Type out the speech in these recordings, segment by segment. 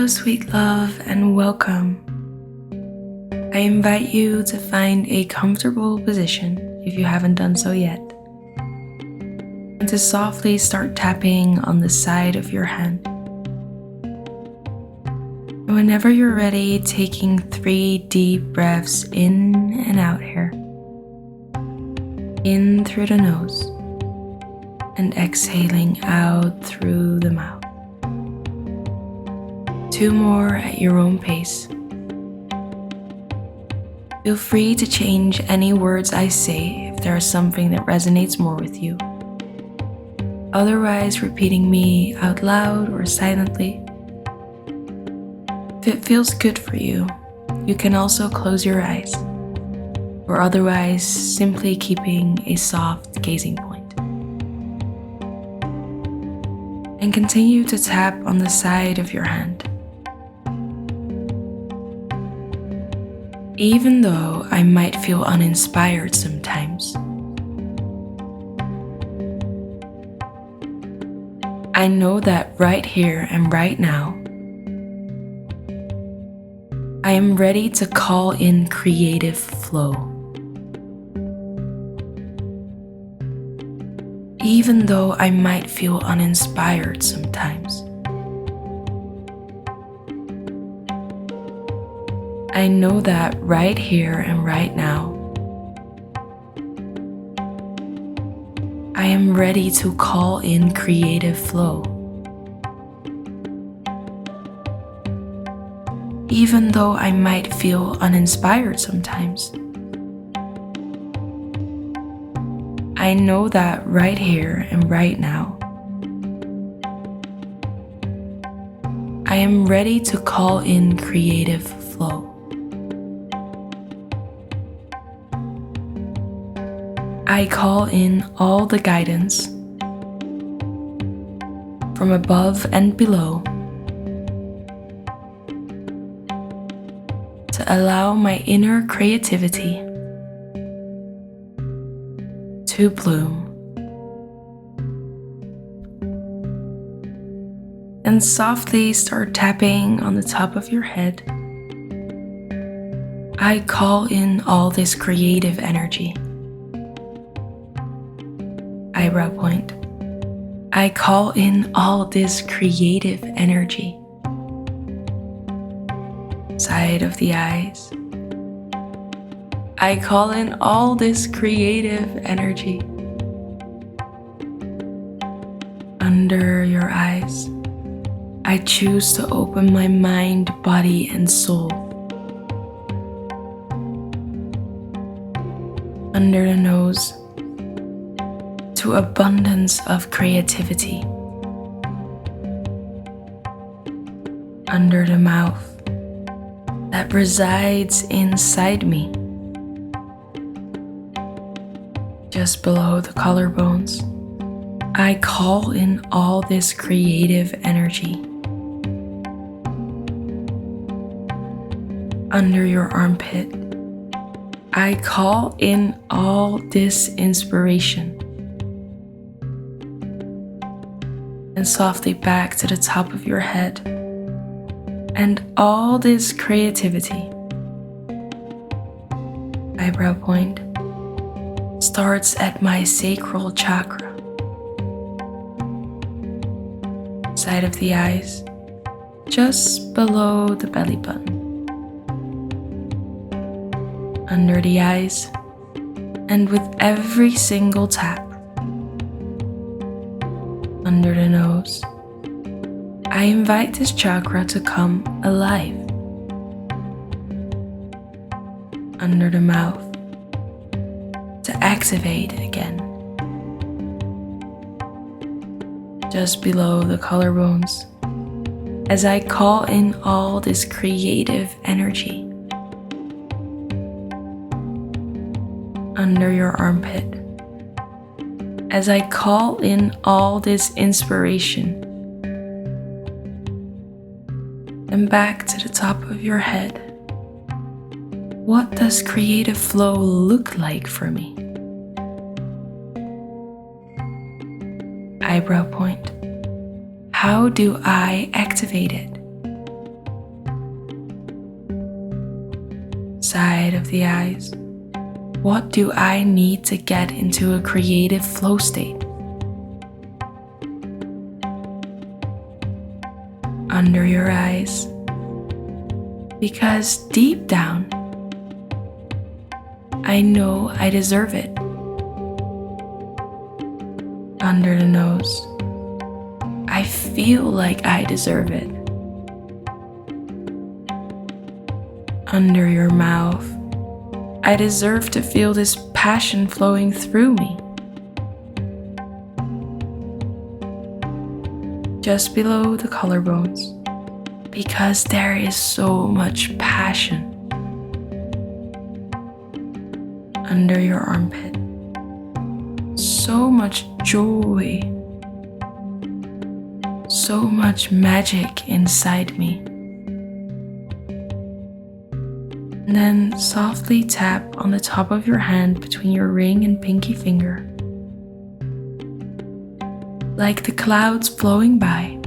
sweet love, and welcome. I invite you to find a comfortable position if you haven't done so yet, and to softly start tapping on the side of your hand. And whenever you're ready, taking 3 deep breaths in and out here. In through the nose and exhaling out through the mouth. 2 more at your own pace. Feel free to change any words I say if there is something that resonates more with you. Otherwise, repeating me out loud or silently. If it feels good for you, you can also close your eyes, or otherwise simply keeping a soft gazing point. And continue to tap on the side of your hand. Even though I might feel uninspired sometimes, I know that right here and right now, I am ready to call in creative flow. Even though I might feel uninspired sometimes, I know that right here and right now, I am ready to call in creative flow. Even though I might feel uninspired sometimes, I know that right here and right now, I am ready to call in creative flow. I call in all the guidance from above and below to allow my inner creativity to bloom. And softly start tapping on the top of your head. I call in all this creative energy. Eyebrow point. I call in all this creative energy. Side of the eyes. I call in all this creative energy. Under your eyes. I choose to open my mind, body, and soul. Under the nose. To abundance of creativity. Under the mouth that resides inside me. Just below the collarbones, I call in all this creative energy. Under your armpit, I call in all this inspiration. And softly back to the top of your head, and all this creativity, eyebrow point, starts at my sacral chakra, side of the eyes, just below the belly button, under the eyes, and with every single tap, under the nose, I invite this chakra to come alive. Under the mouth, to activate again. Just below the collarbones, as I call in all this creative energy. Under your armpit, as I call in all this inspiration. And back to the top of your head. What does creative flow look like for me? Eyebrow point. How do I activate it? side of the eyes. What do I need to get into a creative flow state? Under your eyes. Because deep down, I know I deserve it. Under the nose. I feel like I deserve it. Under your mouth. I deserve to feel this passion flowing through me. Just below the collarbones, because there is so much passion. Under your armpit, so much joy, so much magic inside me. And then softly tap on the top of your hand between your ring and pinky finger. Like the clouds flowing by.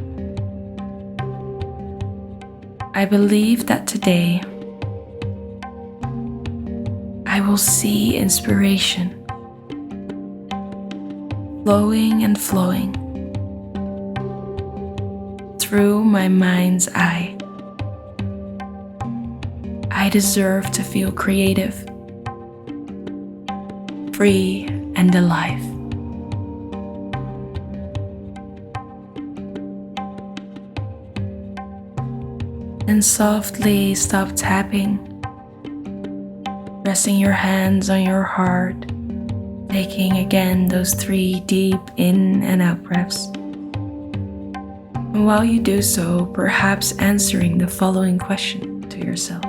I believe that today I will see inspiration flowing and flowing through my mind's eye. I deserve to feel creative, free, and alive. And softly stop tapping, resting your hands on your heart, taking again those 3 deep in and out breaths. And while you do so, perhaps answering the following question to yourself.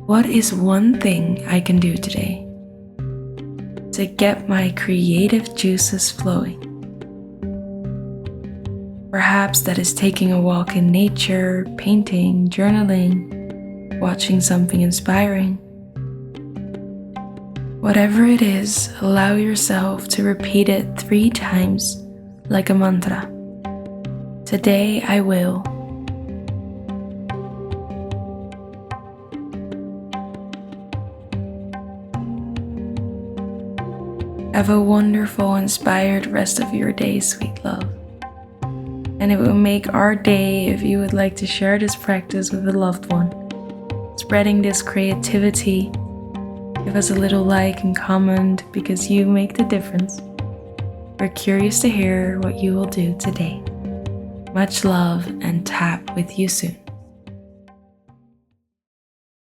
What is one thing I can do today to get my creative juices flowing? Perhaps that is taking a walk in nature, painting, journaling, watching something inspiring. Whatever it is, allow yourself to repeat it 3 times like a mantra. Today I will. Have a wonderful, inspired rest of your day, sweet love. And it will make our day if you would like to share this practice with a loved one. Spreading this creativity. Give us a little like and comment because you make the difference. We're curious to hear what you will do today. Much love and tap with you soon.